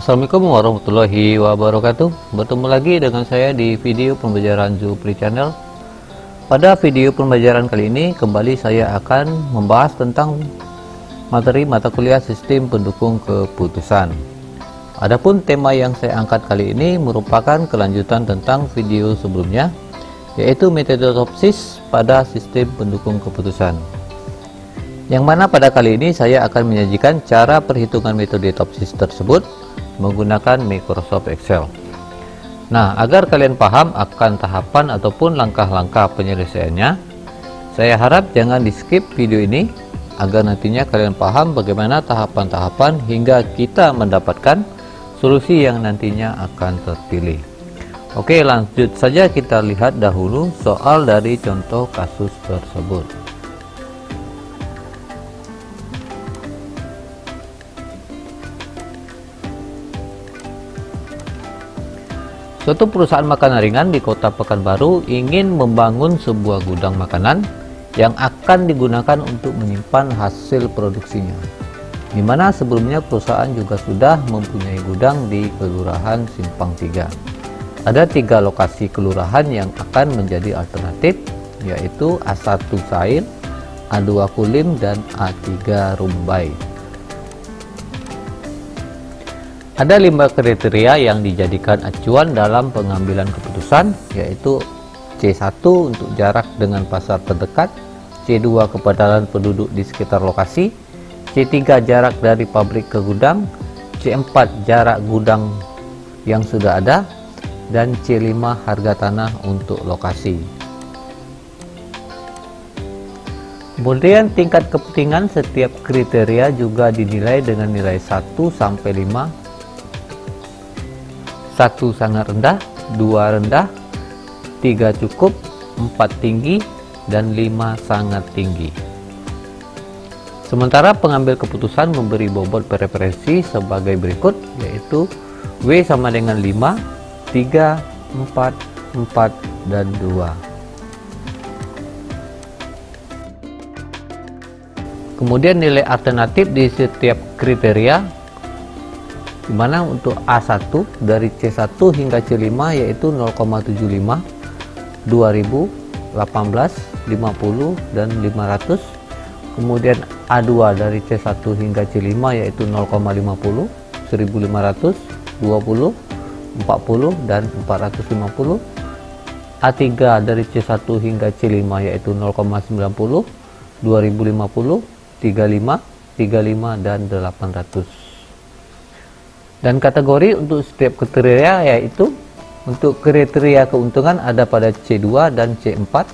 Assalamualaikum warahmatullahi wabarakatuh. Bertemu lagi dengan saya di video pembelajaran Zulfri Channel. Pada video pembelajaran kali ini kembali saya akan membahas tentang materi mata kuliah sistem pendukung keputusan. Adapun tema yang saya angkat kali ini merupakan kelanjutan tentang video sebelumnya, yaitu metode topsis pada sistem pendukung keputusan. Yang mana pada kali ini saya akan menyajikan cara perhitungan metode topsis tersebut menggunakan Microsoft Excel. Nah, agar kalian paham akan tahapan ataupun langkah-langkah penyelesaiannya, saya harap jangan di skip video ini agar nantinya kalian paham bagaimana tahapan-tahapan hingga kita mendapatkan solusi yang nantinya akan terpilih. Oke, lanjut saja kita lihat dahulu soal dari contoh kasus tersebut. Suatu perusahaan makanan ringan di kota Pekanbaru ingin membangun sebuah gudang makanan yang akan digunakan untuk menyimpan hasil produksinya, di mana sebelumnya perusahaan juga sudah mempunyai gudang di Kelurahan Simpang 3. Ada 3 lokasi kelurahan yang akan menjadi alternatif, yaitu A1 Sail, A2 Kulim, dan A3 Rumbai. Ada 5 kriteria yang dijadikan acuan dalam pengambilan keputusan, yaitu C1 untuk jarak dengan pasar terdekat, C2 kepadatan penduduk di sekitar lokasi, C3 jarak dari pabrik ke gudang, C4 jarak gudang yang sudah ada, dan C5 harga tanah untuk lokasi. Kemudian tingkat kepentingan setiap kriteria juga dinilai dengan nilai 1 sampai 5. 1 sangat rendah, 2 rendah, 3 cukup, 4 tinggi, dan 5 sangat tinggi. Sementara pengambil keputusan memberi bobot preferensi sebagai berikut, yaitu W sama dengan 5, 3, 4, 4, dan 2. Kemudian nilai alternatif di setiap kriteria, di mana untuk A1 dari C1 hingga C5 yaitu 0,75, 2000, 18, 50, dan 500. Kemudian A2 dari C1 hingga C5 yaitu 0,50, 1500, 20, 40, dan 450. A3 dari C1 hingga C5 yaitu 0,90, 2050, 35, 35, dan 800. Dan kategori untuk setiap kriteria yaitu untuk kriteria keuntungan ada pada C2 dan C4.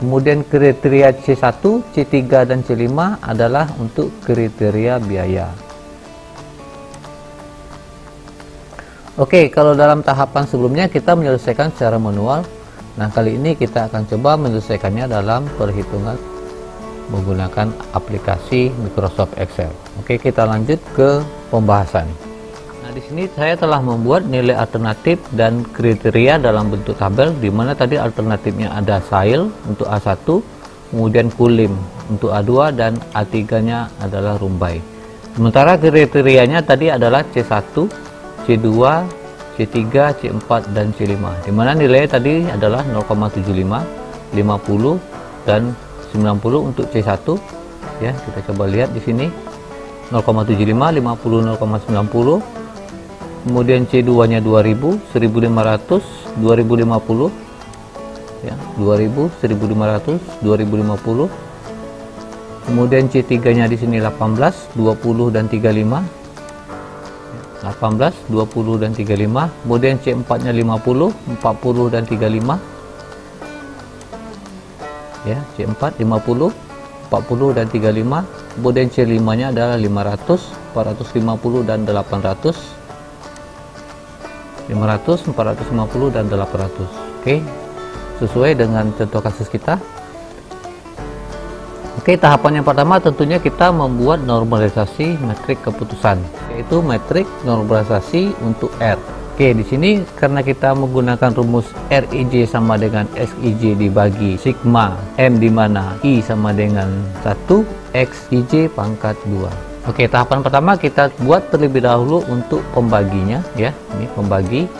Kemudian kriteria C1, C3, dan C5 adalah untuk kriteria biaya. Oke, kalau dalam tahapan sebelumnya kita menyelesaikan secara manual. Nah, kali ini kita akan coba menyelesaikannya dalam perhitungan menggunakan aplikasi Microsoft Excel. Oke, kita lanjut ke pembahasan. Di sini saya telah membuat nilai alternatif dan kriteria dalam bentuk tabel, di mana tadi alternatifnya ada Sail untuk A1, kemudian Kulim untuk A2, dan A3-nya adalah Rumbai. Sementara kriterianya tadi adalah C1, C2, C3, C4, dan C5, di mana nilai tadi adalah 0,75, 50, dan 90 untuk C1. Ya, kita coba lihat di sini 0,75, 50, 0,90. Kemudian C2 nya 2000, 1500, 2050, ya, 2000, 1500, 2050. Kemudian C3 nya di sini 18, 20, dan 35, 18, 20, dan 35. Kemudian C4 nya 50, 40, dan 35, ya, C4 50, 40, dan 35. Kemudian C5 nya adalah 500, 450, dan 800. 500, 450, dan 800. Oke, sesuai dengan contoh kasus kita. Oke, tahapan yang pertama tentunya kita membuat normalisasi metrik keputusan, yaitu metrik normalisasi untuk R. Oke, di sini karena kita menggunakan rumus RIJ sama dengan XIJ dibagi sigma M, di mana I sama dengan 1 XIJ pangkat 2. Oke, tahapan pertama kita buat terlebih dahulu untuk pembaginya ya. Ini pembagi.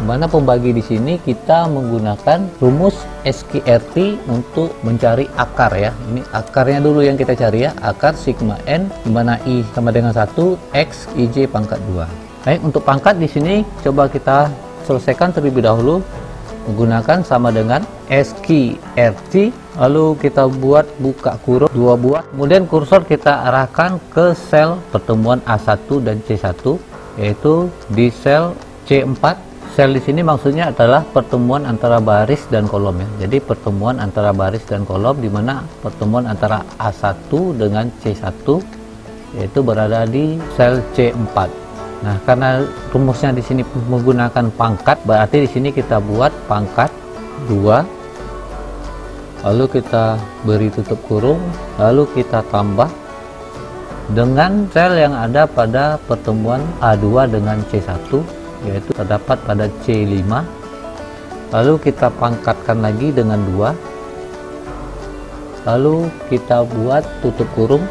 Mana pembagi di sini kita menggunakan rumus SQRT untuk mencari akar ya. Ini akarnya dulu yang kita cari ya. Akar sigma n di mana i sama dengan 1 x ij pangkat 2. Baik, untuk pangkat di sini coba kita selesaikan terlebih dahulu menggunakan sama dengan SQRT. Lalu kita buat buka kurung 2 buah. Kemudian kursor kita arahkan ke sel pertemuan A1 dan C1 yaitu di sel C4. Sel di sini maksudnya adalah pertemuan antara baris dan kolom ya. Jadi pertemuan antara baris dan kolom di mana pertemuan antara A1 dengan C1 yaitu berada di sel C4. Nah, karena rumusnya di sini menggunakan pangkat, berarti di sini kita buat pangkat 2. Lalu kita beri tutup kurung, lalu kita tambah dengan sel yang ada pada pertemuan A2 dengan C1 yaitu terdapat pada C5. Lalu kita pangkatkan lagi dengan 2. Lalu kita buat tutup kurung.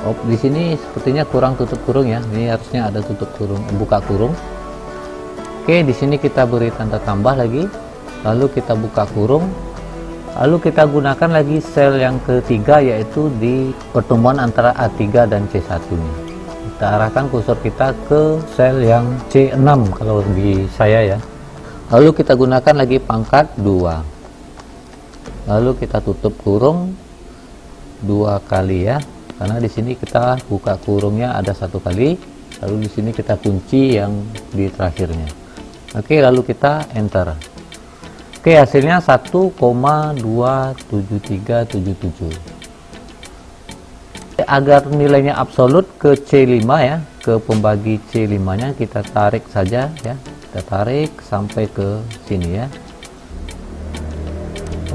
Oh, di sini sepertinya kurang tutup kurung ya. Ini harusnya ada tutup kurung, buka kurung. Oke, di sini kita beri tanda tambah lagi. Lalu kita buka kurung. Lalu kita gunakan lagi sel yang ketiga yaitu di pertemuan antara A3 dan C1 ini. Kita arahkan kursor kita ke sel yang C6 kalau di saya ya. Lalu kita gunakan lagi pangkat 2. Lalu kita tutup kurung 2 kali ya. Karena di sini kita buka kurungnya ada 1 kali. Lalu di sini kita kunci yang di terakhirnya. Oke, lalu kita enter. Oke, hasilnya 1,27377. Agar nilainya absolut ke C5 ya, ke pembagi C5 nya kita tarik saja ya, kita tarik sampai ke sini ya.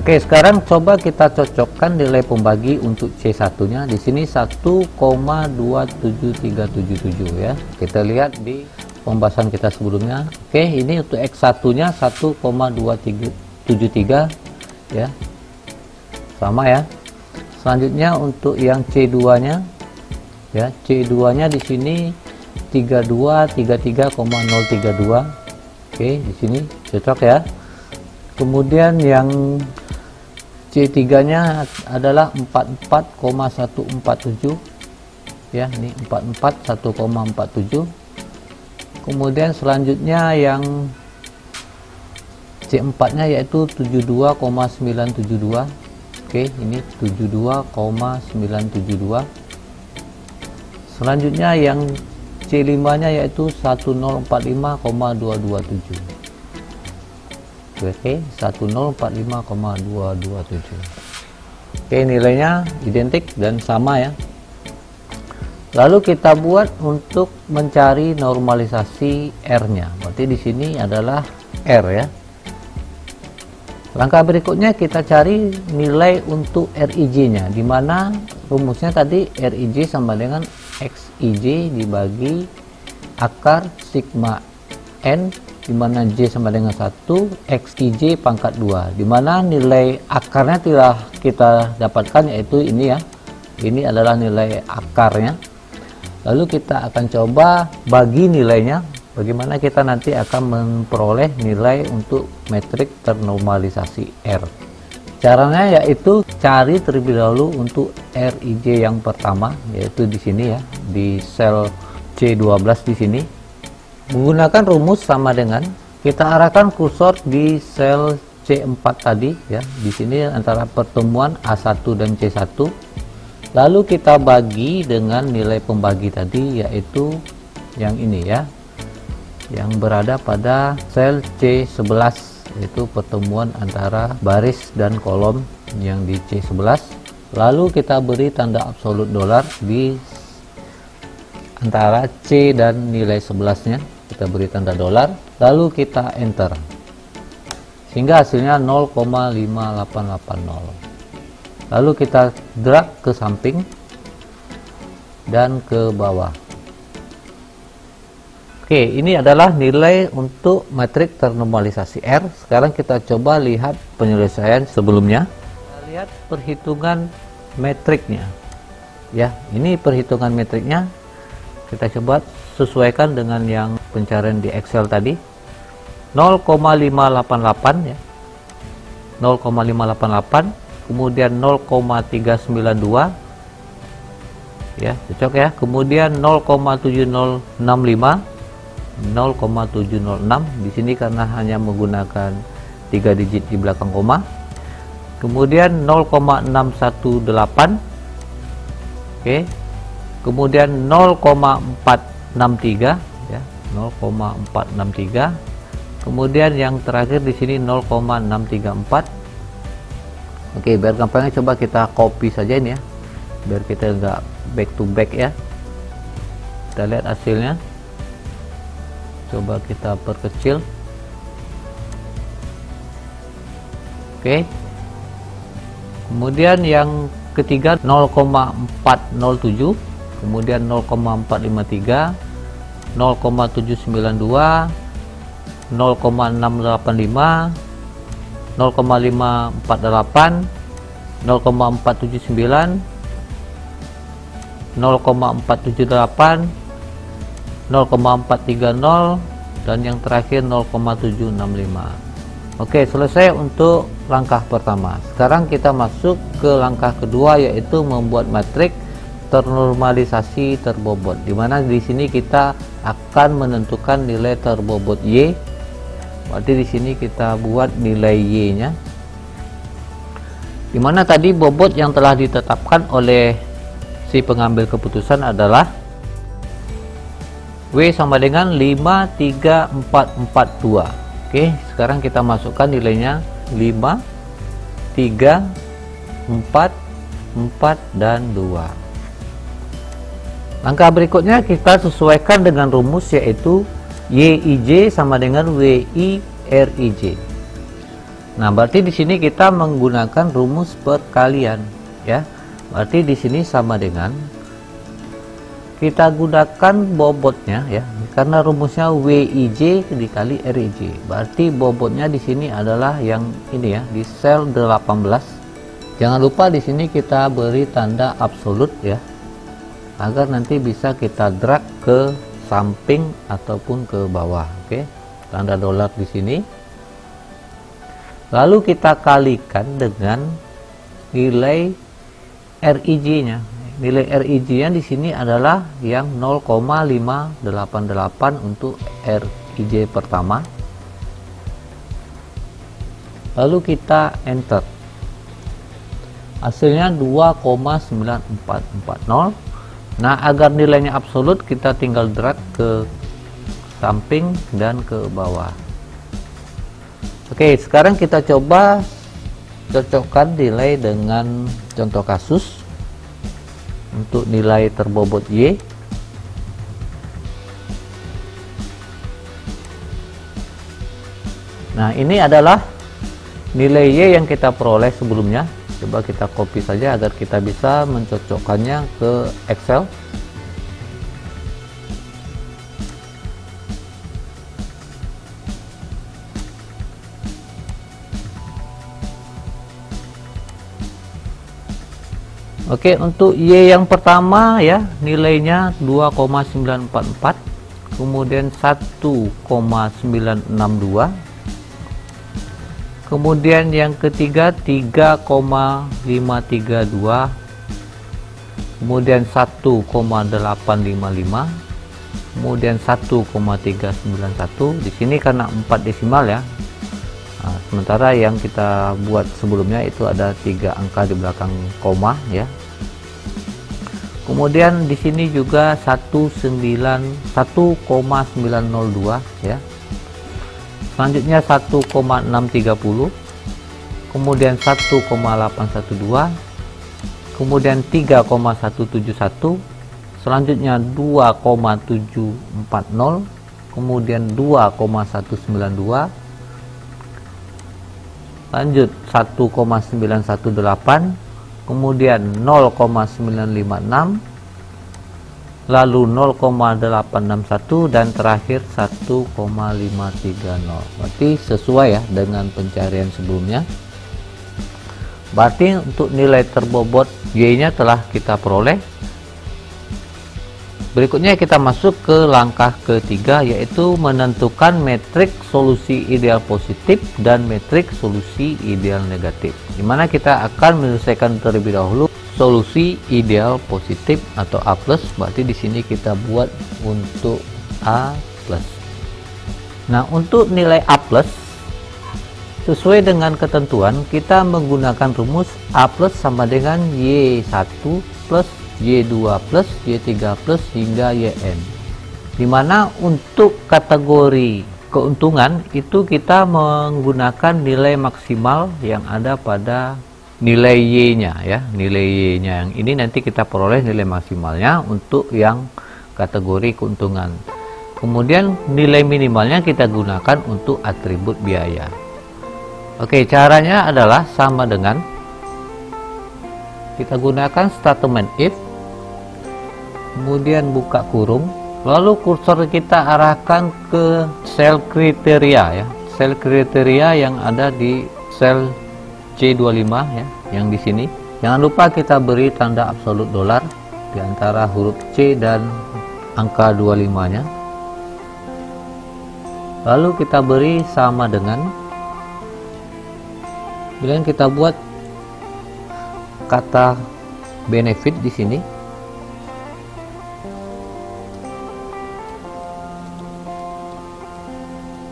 Oke, sekarang coba kita cocokkan nilai pembagi untuk C1 nya di sini 1,27377 ya. Kita lihat di pembahasan kita sebelumnya. Oke, ini untuk X1 nya 1,273 ya, sama ya. Selanjutnya untuk yang C2 nya ya, C2 nya di sini 3233,032. Oke, di sini cocok ya. Kemudian yang C3 nya adalah 44,147 ya, ini 441,47. Kemudian selanjutnya yang C4 nya yaitu 72,972. Oke, ini 72,972. Selanjutnya yang C5 nya yaitu 1045,227. Oke, 1045,227. Oke, nilainya identik dan sama ya. Lalu kita buat untuk mencari normalisasi R-nya. Berarti di sini adalah R ya. Langkah berikutnya kita cari nilai untuk RIJ-nya, di mana rumusnya tadi RIJ sama dengan XIJ dibagi akar sigma N, di mana J sama dengan 1, XIJ pangkat 2, di mana nilai akarnya telah kita dapatkan yaitu ini ya. Ini adalah nilai akarnya. Lalu kita akan coba bagi nilainya. Bagaimana kita nanti akan memperoleh nilai untuk metrik ternormalisasi R. Caranya yaitu cari terlebih dahulu untuk RIJ yang pertama, yaitu di sini ya, di sel C12 di sini. Menggunakan rumus sama dengan kita arahkan kursor di sel C4 tadi ya, di sini antara pertemuan A1 dan C1. Lalu kita bagi dengan nilai pembagi tadi yaitu yang ini ya, yang berada pada sel C11 yaitu pertemuan antara baris dan kolom yang di C11. Lalu kita beri tanda absolut dolar di antara C dan nilai 11 nya, kita beri tanda dolar, lalu kita enter sehingga hasilnya 0,5880. lalu kita drag ke samping dan ke bawah. Oke, ini adalah nilai untuk metrik ternormalisasi R. Sekarang kita coba lihat penyelesaian sebelumnya. Kita lihat perhitungan metriknya. ya. Ini perhitungan metriknya, kita coba sesuaikan dengan yang pencarian di Excel tadi. 0,588 ya, 0,588, kemudian 0,392 ya, cocok ya. Kemudian 0,7065, 0,706 di sini karena hanya menggunakan 3 digit di belakang koma. Kemudian 0,618, oke. Kemudian 0,463 ya, 0,463. Kemudian yang terakhir di sini 0,634. Oke, biar gampangnya coba kita copy saja ini ya, biar kita enggak back to back ya. Kita lihat hasilnya, coba kita perkecil. Oke, kemudian yang ketiga 0,407, kemudian 0,453, 0,792, 0,685, 0,548, 0,479, 0,478, 0,430, dan yang terakhir 0,765. Oke, selesai untuk langkah pertama. Sekarang kita masuk ke langkah kedua, yaitu membuat matriks ternormalisasi terbobot, dimana di sini kita akan menentukan nilai terbobot Y. Berarti di sini kita buat nilai Y-nya, dimana tadi bobot yang telah ditetapkan oleh si pengambil keputusan adalah W sama dengan 53442. Oke, sekarang kita masukkan nilainya 5, 3, 4, 4, dan 2. Langkah berikutnya kita sesuaikan dengan rumus, yaitu YIJ sama dengan WIRIJ. Nah, berarti di sini kita menggunakan rumus perkalian ya. Berarti di sini sama dengan, kita gunakan bobotnya ya, karena rumusnya WIJ dikali RIJ. Berarti bobotnya di sini adalah yang ini ya, di sel 18. Jangan lupa di sini kita beri tanda absolut ya, agar nanti bisa kita drag ke samping ataupun ke bawah. Oke, tanda dolar di sini. Lalu kita kalikan dengan nilai RIJ-nya. Nilai RIJ-nya di sini adalah yang 0,588 untuk RIJ pertama. Lalu kita enter. Hasilnya 2,9440. Nah, agar nilainya absolut, kita tinggal drag ke samping dan ke bawah. Oke, sekarang kita coba cocokkan nilai dengan contoh kasus untuk nilai terbobot Y. Nah, ini adalah nilai Y yang kita peroleh sebelumnya. Coba kita copy saja agar kita bisa mencocokkannya ke Excel. Oke, untuk Y yang pertama ya, nilainya 2,944, kemudian 1,962, kemudian yang ketiga 3,532, kemudian 1,855, kemudian 1,391. Di sini karena 4 desimal ya. Nah, sementara yang kita buat sebelumnya itu ada 3 angka di belakang koma ya. Kemudian di sini juga 1,902 ya. Selanjutnya 1,630, kemudian 1,812, kemudian 3,171, selanjutnya 2,740, kemudian 2,192, lanjut 1,918, kemudian 0,956, lalu 0,861, dan terakhir 1,530. Berarti sesuai ya dengan pencarian sebelumnya. Berarti untuk nilai terbobot Y-nya telah kita peroleh. Berikutnya kita masuk ke langkah ketiga, yaitu menentukan metrik solusi ideal positif dan metrik solusi ideal negatif, dimana kita akan menyelesaikan terlebih dahulu solusi ideal positif atau A+. Berarti di sini kita buat untuk A+. Nah, untuk nilai A+, sesuai dengan ketentuan kita menggunakan rumus A+ sama dengan Y1 plus Y2 plus Y3 plus hingga Yn, dimana untuk kategori keuntungan itu kita menggunakan nilai maksimal yang ada pada nilai Y-nya ya, nilai Y-nya yang ini nanti kita peroleh nilai maksimalnya untuk yang kategori keuntungan. Kemudian nilai minimalnya kita gunakan untuk atribut biaya. Oke, caranya adalah sama dengan kita gunakan statement if, kemudian buka kurung, lalu kursor kita arahkan ke sel kriteria ya, sel kriteria yang ada di sel C25 ya, yang di sini. Jangan lupa kita beri tanda absolut dolar di antara huruf C dan angka 25-nya. Lalu kita beri sama dengan, kemudian kita buat kata benefit di sini.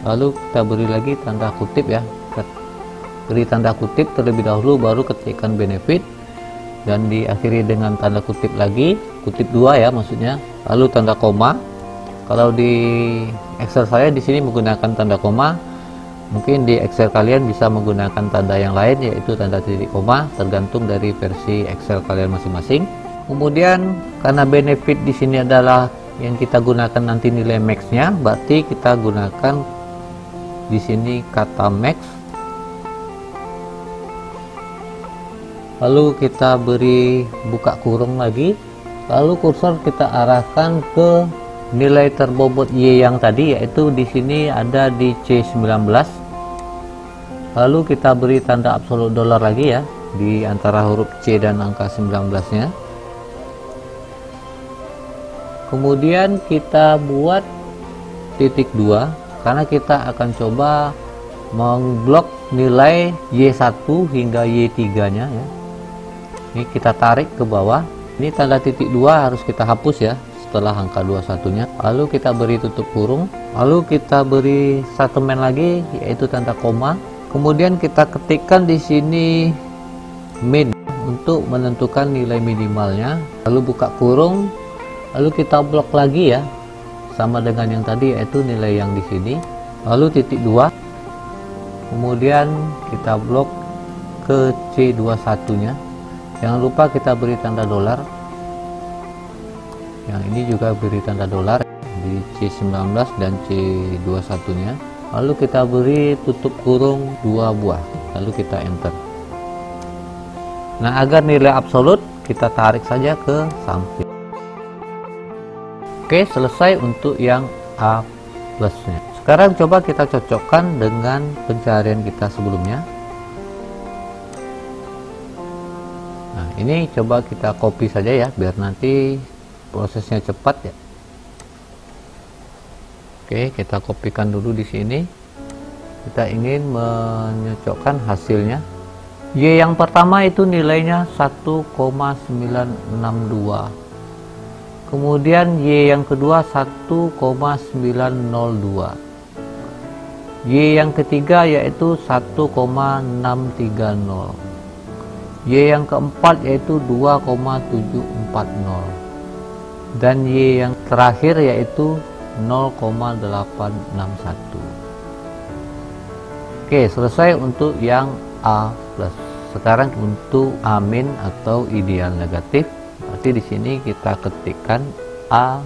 Lalu kita beri lagi tanda kutip ya. Beri tanda kutip terlebih dahulu, baru ketikkan benefit dan diakhiri dengan tanda kutip lagi, kutip 2 ya maksudnya. Lalu tanda koma. Kalau di Excel saya di sini menggunakan tanda koma. Mungkin di Excel kalian bisa menggunakan tanda yang lain, yaitu tanda titik koma, tergantung dari versi Excel kalian masing-masing. Kemudian karena benefit di sini adalah yang kita gunakan nanti nilai max-nya, berarti kita gunakan di sini kata max. Lalu kita beri buka kurung lagi, lalu kursor kita arahkan ke nilai terbobot Y yang tadi, yaitu di sini ada di C19. Lalu kita beri tanda absolut dolar lagi ya di antara huruf C dan angka 19-nya. Kemudian kita buat titik 2 karena kita akan coba mengblok nilai Y1 hingga Y3-nya ya. Ini kita tarik ke bawah. Ini tanda titik 2 harus kita hapus ya setelah angka 21-nya. Lalu kita beri tutup kurung. Lalu kita beri statement lagi, yaitu tanda koma. Kemudian kita ketikkan di sini min untuk menentukan nilai minimalnya. Lalu buka kurung. Lalu kita blok lagi ya, sama dengan yang tadi, yaitu nilai yang di sini. Lalu titik 2. Kemudian kita blok ke C21-nya. Jangan lupa kita beri tanda dolar. Yang ini juga beri tanda dolar di C19 dan C21-nya. Lalu kita beri tutup kurung 2 buah, lalu kita enter. Nah, agar nilai absolut kita tarik saja ke samping. Oke, selesai untuk yang A plusnya. Sekarang coba kita cocokkan dengan pencarian kita sebelumnya. Nah, ini coba kita copy saja ya, biar nanti prosesnya cepat ya. Oke, kita kopikan dulu di sini. Kita ingin menyocokkan hasilnya. Y yang pertama itu nilainya 1,962. Kemudian Y yang kedua 1,902. Y yang ketiga yaitu 1,630. Y yang keempat yaitu 2,740. Dan Y yang terakhir yaitu 0,861. Oke, selesai untuk yang A+. Sekarang untuk A- atau ideal negatif. Berarti di sini kita ketikkan A-.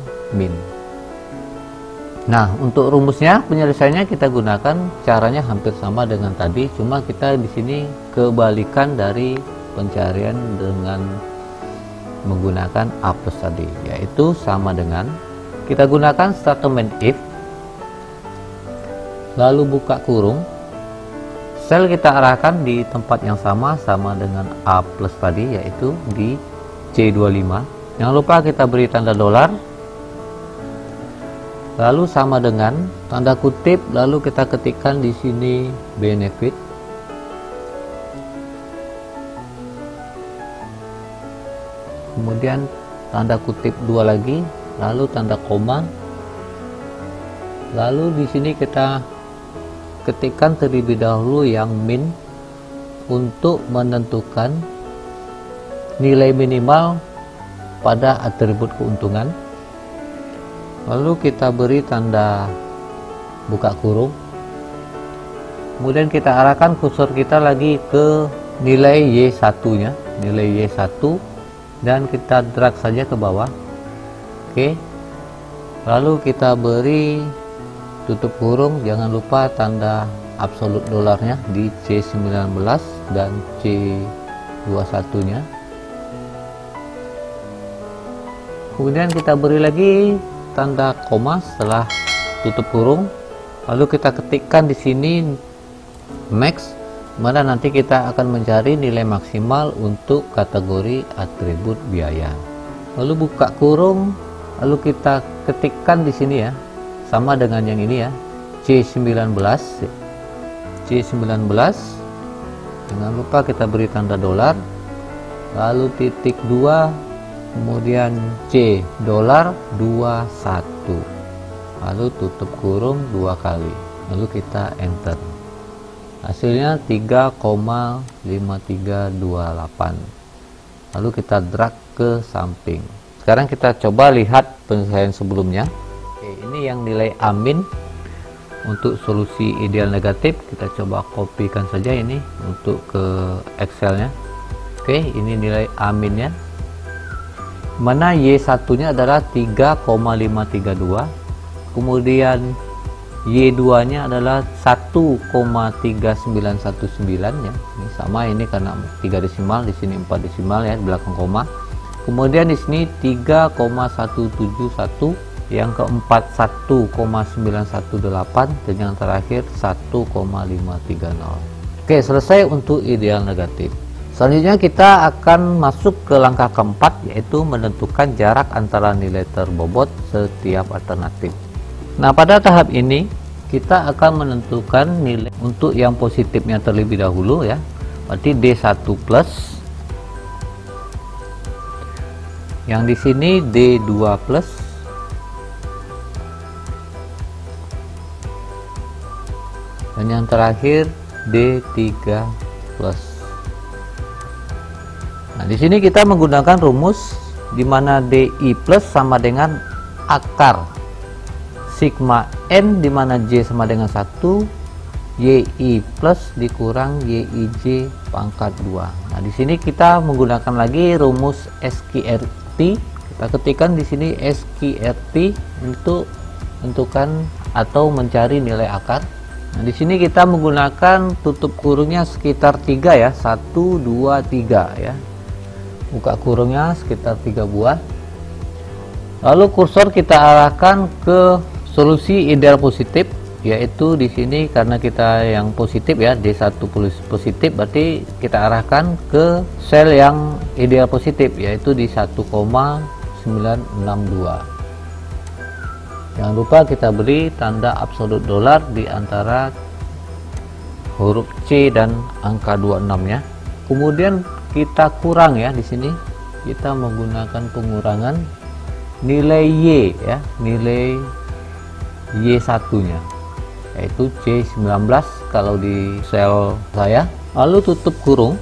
Nah, untuk rumusnya penyelesaiannya kita gunakan caranya hampir sama dengan tadi, cuma kita di sini kebalikan dari pencarian dengan menggunakan A+ tadi, yaitu sama dengan kita gunakan statement if, lalu buka kurung, sel kita arahkan di tempat yang sama dengan A plus tadi, yaitu di C25. Jangan lupa kita beri tanda dolar, lalu sama dengan tanda kutip, lalu kita ketikkan di sini benefit. Kemudian tanda kutip 2 lagi, lalu tanda koma. Lalu di sini kita ketikkan terlebih dahulu yang min untuk menentukan nilai minimal pada atribut keuntungan. Lalu kita beri tanda buka kurung. Kemudian kita arahkan kursor kita lagi ke nilai Y1 nya, nilai Y1, dan kita drag saja ke bawah. Oke. Lalu kita beri tutup kurung, jangan lupa tanda absolut dolarnya di C19 dan C21 nya. Kemudian kita beri lagi tanda koma setelah tutup kurung, lalu kita ketikkan di sini max, mana nanti kita akan mencari nilai maksimal untuk kategori atribut biaya. Lalu buka kurung, lalu kita ketikkan di sini ya, sama dengan yang ini ya, C19. Jangan lupa kita beri tanda dolar, lalu titik 2, kemudian C dolar 21, lalu tutup kurung 2 kali, lalu kita enter. Hasilnya 3,5328. Lalu kita drag ke samping. Sekarang kita coba lihat penyelesaian sebelumnya. Oke, ini yang nilai amin untuk solusi ideal negatif. Kita coba kopikan saja ini untuk ke Excelnya. Oke, ini nilai aminnya, mana Y1 nya adalah 3,532, kemudian Y2 nya adalah 1,3919 ya. Ini sama, ini karena 3 desimal, di sini 4 desimal ya, di belakang koma. Kemudian di sini 3,171, yang keempat 1,918, dan yang terakhir 1,530. Oke, selesai untuk ideal negatif. Selanjutnya kita akan masuk ke langkah keempat, yaitu menentukan jarak antara nilai terbobot setiap alternatif. Nah, pada tahap ini kita akan menentukan nilai untuk yang positifnya terlebih dahulu ya, berarti D1 plus, yang di sini D2 plus, dan yang terakhir D3 plus. Nah, di sini kita menggunakan rumus di mana DI plus sama dengan akar sigma N, di mana J sama dengan 1, YI plus dikurang YIJ pangkat 2. Nah, di sini kita menggunakan lagi rumus SQRT. Kita ketikkan di sini SQRT untuk menentukan atau mencari nilai akar. Nah, di sini kita menggunakan tutup kurungnya sekitar 3 ya, 1, 2, 3 ya. Buka kurungnya sekitar 3 buah. Lalu kursor kita arahkan ke solusi ideal positif, yaitu di sini karena kita yang positif ya, D1 positif, berarti kita arahkan ke sel yang ideal positif, yaitu di 1,962. Jangan lupa kita beri tanda absolut dolar di antara huruf C dan angka 26 ya. Kemudian kita kurang ya, di sini kita menggunakan pengurangan nilai Y ya, nilai Y1 nya, yaitu C19 kalau di sel saya. Lalu tutup kurung,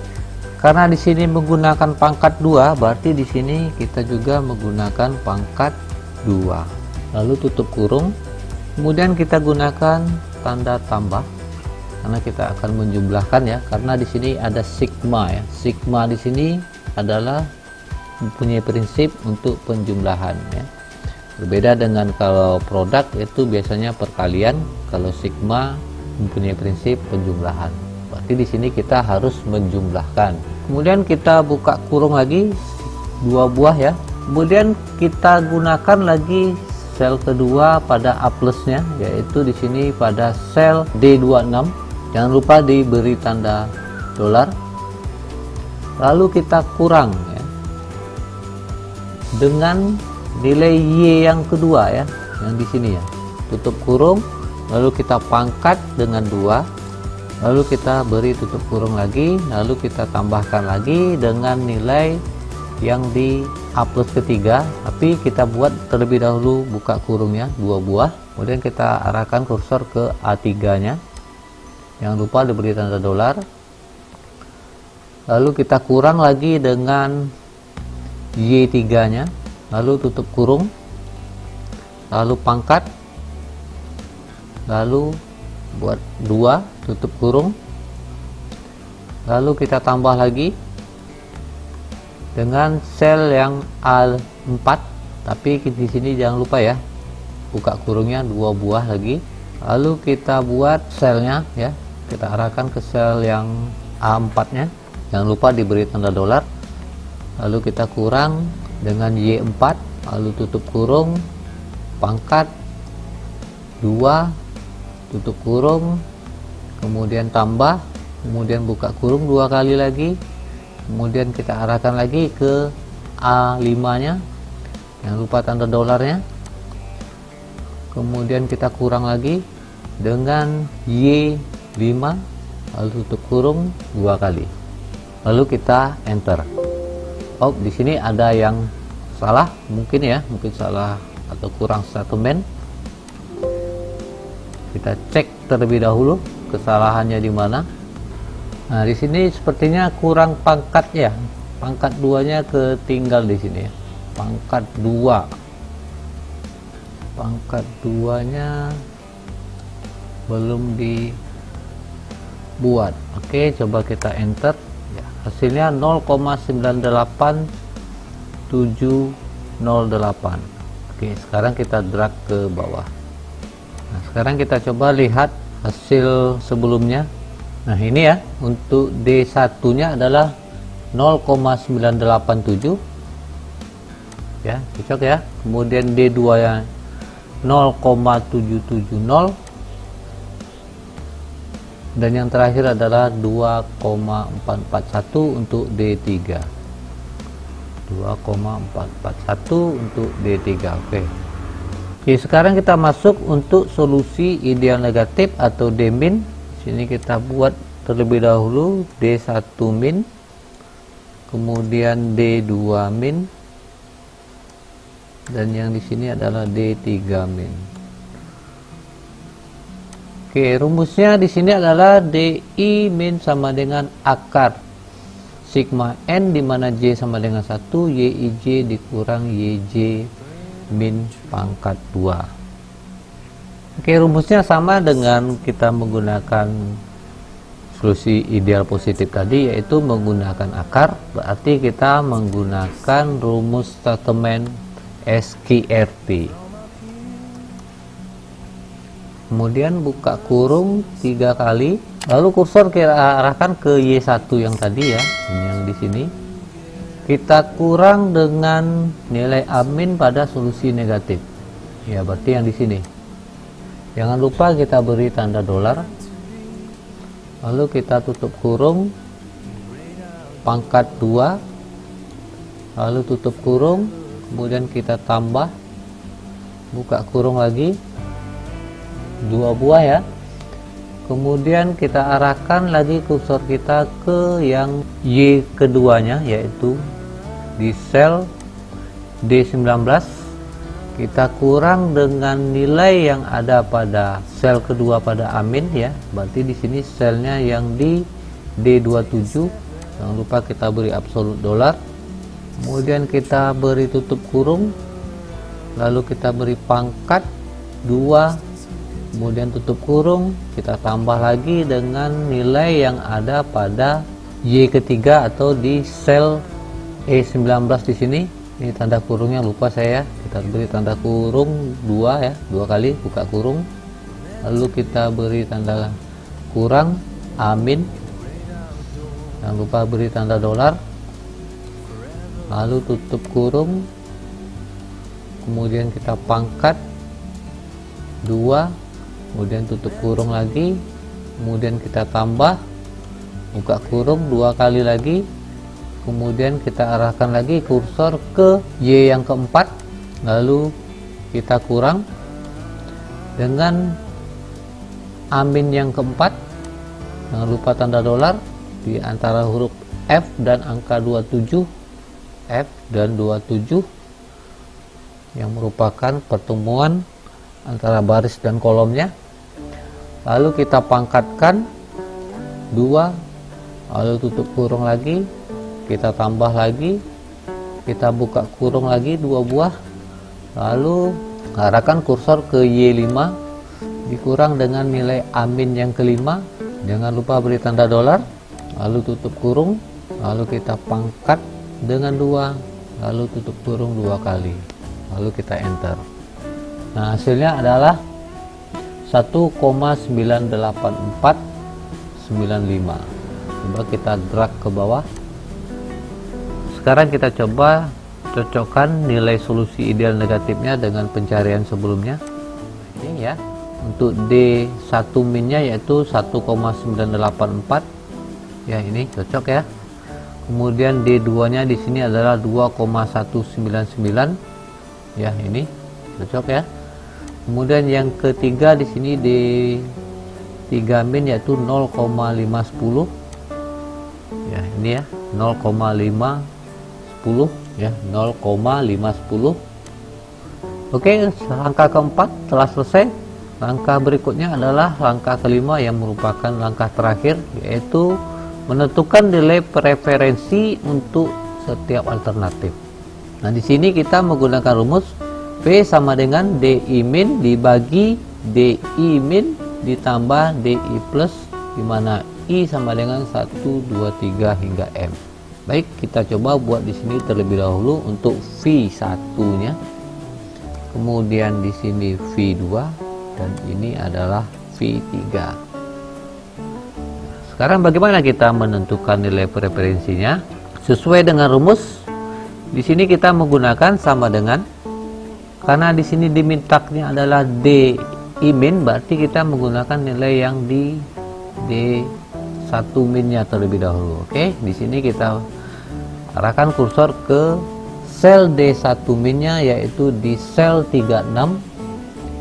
karena di sini menggunakan pangkat 2, berarti di sini kita juga menggunakan pangkat 2. Lalu tutup kurung, kemudian kita gunakan tanda tambah karena kita akan menjumlahkan ya, karena di sini ada sigma ya. Sigma di sini adalah mempunyai prinsip untuk penjumlahan ya. Berbeda dengan kalau produk itu biasanya perkalian, kalau sigma mempunyai prinsip penjumlahan. Berarti di sini kita harus menjumlahkan. Kemudian kita buka kurung lagi 2 buah ya. Kemudian kita gunakan lagi sel kedua pada A plusnya, yaitu di sini pada sel D26. jangan lupa diberi tanda dolar, lalu kita kurang ya dengan nilai Y yang kedua ya, yang di sini ya, tutup kurung, lalu kita pangkat dengan 2, lalu kita beri tutup kurung lagi, lalu kita tambahkan lagi dengan nilai yang di A plus ketiga, tapi kita buat terlebih dahulu buka kurungnya 2 buah, kemudian kita arahkan kursor ke A3 nya, jangan lupa diberi tanda dolar, lalu kita kurang lagi dengan Y3 nya, lalu tutup kurung, lalu pangkat, lalu buat 2 tutup kurung, lalu kita tambah lagi dengan sel yang A4, tapi di sini jangan lupa ya buka kurungnya 2 buah lagi, lalu kita buat selnya ya, kita arahkan ke sel yang A4 nya, jangan lupa diberi tanda dolar, lalu kita kurang dengan Y4, lalu tutup kurung, pangkat 2 tutup kurung, kemudian tambah, kemudian buka kurung 2 kali lagi, kemudian kita arahkan lagi ke A5 nya, jangan lupa tanda dolarnya, kemudian kita kurang lagi dengan Y5, lalu tutup kurung 2 kali, lalu kita enter. Oh, di sini ada yang salah mungkin ya, mungkin salah atau kurang statement. Kita cek terlebih dahulu kesalahannya di mana. Nah, di sini sepertinya kurang pangkat ya. Pangkat 2-nya ketinggal di sini ya. Pangkat 2. Pangkat 2-nya belum dibuat. Oke, coba kita enter. Ya, hasilnya 0,98708. Oke, sekarang kita drag ke bawah. Nah, sekarang kita coba lihat hasil sebelumnya. Nah, ini ya, untuk D1 nya adalah 0,987 ya, cocok ya. Kemudian D2 nya 0,770, dan yang terakhir adalah 2,441 untuk D3. 2,441 untuk D3. Oke. Oke, sekarang kita masuk untuk solusi ideal negatif atau D min. Sini kita buat terlebih dahulu D1 min, kemudian D2 min, dan yang di sini adalah D3 min. Oke, rumusnya di sini adalah DI min sama dengan akar sigma N, di mana J sama dengan 1, YIJ dikurang YJ min pangkat 2. Oke, rumusnya sama dengan kita menggunakan solusi ideal positif tadi, yaitu menggunakan akar, berarti kita menggunakan rumus statement SQRT. Kemudian buka kurung 3 kali, lalu kursor kita arahkan ke Y1 yang tadi ya, yang di sini. Kita kurang dengan nilai A min pada solusi negatif. Ya, berarti yang di sini. Jangan lupa kita beri tanda dolar, lalu kita tutup kurung, pangkat 2, lalu tutup kurung, kemudian kita tambah, buka kurung lagi 2 buah ya, kemudian kita arahkan lagi kursor kita ke yang Y keduanya, yaitu di sel D19. Kita kurang dengan nilai yang ada pada sel kedua pada amin ya, berarti di sini selnya yang di D27. Jangan lupa kita beri absolut dolar, kemudian kita beri tutup kurung, lalu kita beri pangkat 2, kemudian tutup kurung, kita tambah lagi dengan nilai yang ada pada Y ketiga atau di sel E19 di sini. Ini tanda kurungnya lupa saya, kita beri tanda kurung 2 ya, 2 kali buka kurung, lalu kita beri tanda kurang amin, jangan lupa beri tanda dolar, lalu tutup kurung, kemudian kita pangkat 2, kemudian tutup kurung lagi, kemudian kita tambah, buka kurung 2 kali lagi, kemudian kita arahkan lagi kursor ke Y yang keempat, lalu kita kurang dengan amin yang keempat. Jangan lupa tanda dolar di antara huruf F dan angka 27, F dan 27 yang merupakan pertemuan antara baris dan kolomnya. Lalu kita pangkatkan 2, lalu tutup kurung lagi, kita tambah lagi, kita buka kurung lagi 2 buah, lalu arahkan kursor ke Y5, dikurang dengan nilai amin yang kelima. Jangan lupa beri tanda dolar, lalu tutup kurung, lalu kita pangkat dengan 2, lalu tutup kurung 2 kali, lalu kita enter. Nah, hasilnya adalah 1,98495. Coba kita drag ke bawah. Sekarang kita coba cocokkan nilai solusi ideal negatifnya dengan pencarian sebelumnya. Ini ya, untuk D1 minnya yaitu 1,984 ya, ini cocok ya. Kemudian D2 nya di sini adalah 2,199 ya, ini cocok ya. Kemudian yang ketiga di sini D3 min yaitu 0,510 ya, ini ya 0,510 ya, 0,510. Oke, langkah keempat telah selesai. Langkah berikutnya adalah langkah kelima yang merupakan langkah terakhir, yaitu menentukan nilai preferensi untuk setiap alternatif. Nah, di sini kita menggunakan rumus P sama dengan DI min dibagi DI min ditambah DI plus, di mana I sama dengan 1, 2, 3 hingga M. Baik, kita coba buat di sini terlebih dahulu untuk V1 nya. Kemudian di sini V2 dan ini adalah V3. Sekarang bagaimana kita menentukan nilai preferensinya? Sesuai dengan rumus, di sini kita menggunakan sama dengan, karena di sini dimintaknya adalah DI min, berarti kita menggunakan nilai yang di D1 minnya terlebih dahulu. Oke, di sini kita arahkan kursor ke sel D1 minnya, yaitu di sel 36.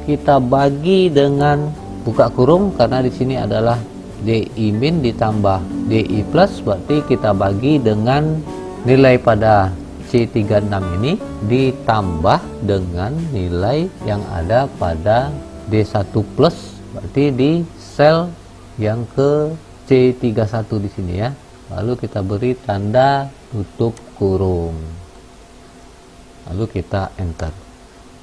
Kita bagi dengan buka kurung, karena di sini adalah DI min ditambah DI plus, berarti kita bagi dengan nilai pada C36 ini ditambah dengan nilai yang ada pada D1 plus, berarti di sel yang ke C31 di sini ya. Lalu kita beri tanda tutup kurung, lalu kita enter.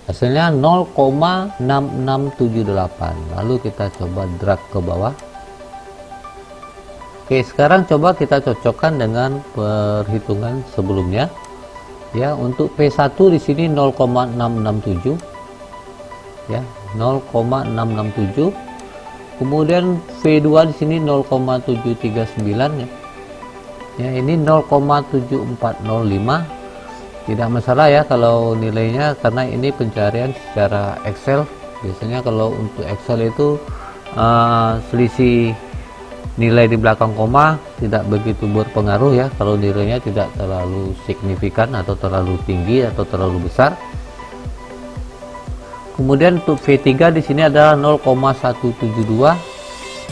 Hasilnya 0,6678. Lalu kita coba drag ke bawah. Oke, sekarang coba kita cocokkan dengan perhitungan sebelumnya. Ya, untuk P1 di sini 0,667 ya, 0,667. Kemudian V2 di sini 0,739 ya. Ya, ini 0,7405. Tidak masalah ya kalau nilainya, karena ini pencarian secara Excel. Biasanya kalau untuk Excel itu selisih nilai di belakang koma tidak begitu berpengaruh ya, kalau nilainya tidak terlalu signifikan atau terlalu tinggi atau terlalu besar. Kemudian untuk V3 di sini adalah 0,172,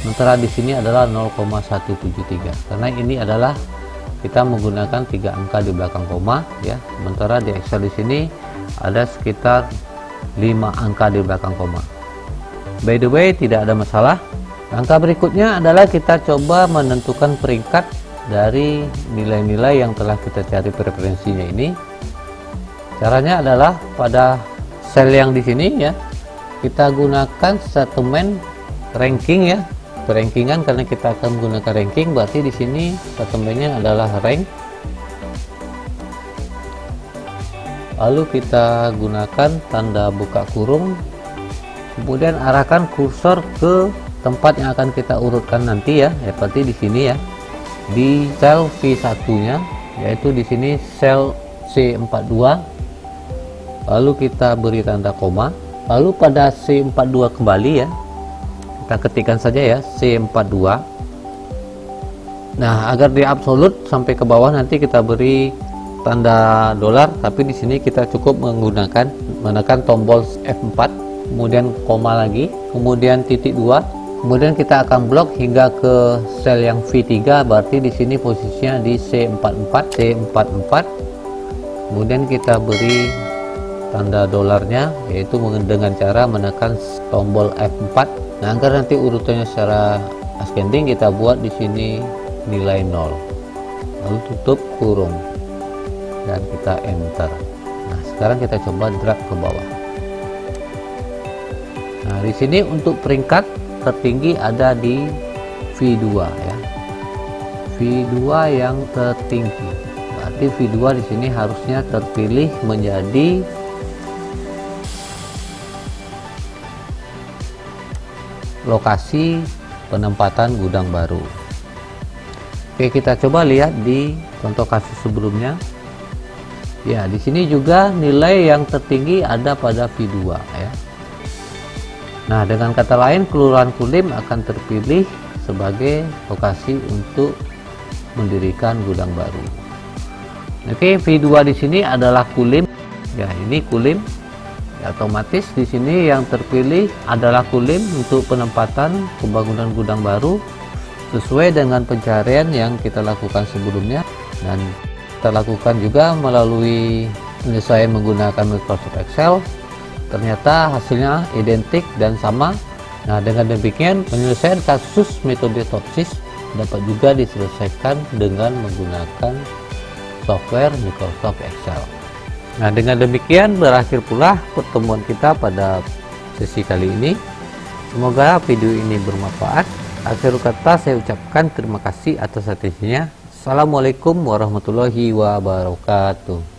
sementara di sini adalah 0,173, karena ini adalah kita menggunakan 3 angka di belakang koma ya, sementara di Excel di sini ada sekitar 5 angka di belakang koma. By the way, tidak ada masalah. Langkah berikutnya adalah kita coba menentukan peringkat dari nilai-nilai yang telah kita cari preferensinya ini. Caranya adalah pada sel yang di sini ya, kita gunakan statement ranking ya, perankingan, karena kita akan menggunakan ranking, berarti di sini statementnya adalah rank. Lalu kita gunakan tanda buka kurung, kemudian arahkan kursor ke tempat yang akan kita urutkan nanti ya, seperti di sini ya, di sel V1 nya, yaitu di sini sel C42. Lalu kita beri tanda koma, lalu pada C42 kembali ya, Kita ketikkan saja ya, C42. Nah, agar di absolut sampai ke bawah nanti kita beri tanda dolar, tapi di sini kita cukup menekan tombol F4, kemudian koma lagi, kemudian titik 2, kemudian kita akan blok hingga ke sel yang V3, berarti di sini posisinya di C44, kemudian kita beri tanda dolarnya, yaitu dengan cara menekan tombol F4. Nah, agar nanti urutannya secara ascending, kita buat di sini nilai 0, lalu tutup kurung dan kita enter. Nah, sekarang kita coba drag ke bawah. Nah, di sini untuk peringkat tertinggi ada di V2 ya, V2 yang tertinggi. Berarti V2 di sini harusnya terpilih menjadi lokasi penempatan gudang baru. Oke, kita coba lihat di contoh kasus sebelumnya. Ya, di sini juga nilai yang tertinggi ada pada V2 ya. Nah, dengan kata lain, Kelurahan Kulim akan terpilih sebagai lokasi untuk mendirikan gudang baru. Oke, V2 di sini adalah Kulim. Ya, ini Kulim. Ya, otomatis di sini yang terpilih adalah Kulim untuk penempatan pembangunan gudang baru sesuai dengan pencarian yang kita lakukan sebelumnya, dan kita lakukan juga melalui penyesuaian menggunakan Microsoft Excel. Ternyata hasilnya identik dan sama. Nah, dengan demikian penyelesaian kasus metode Topsys dapat juga diselesaikan dengan menggunakan software Microsoft Excel. Nah, dengan demikian berakhir pula pertemuan kita pada sesi kali ini. Semoga video ini bermanfaat. Akhir kata saya ucapkan terima kasih atas atensinya. Assalamualaikum warahmatullahi wabarakatuh.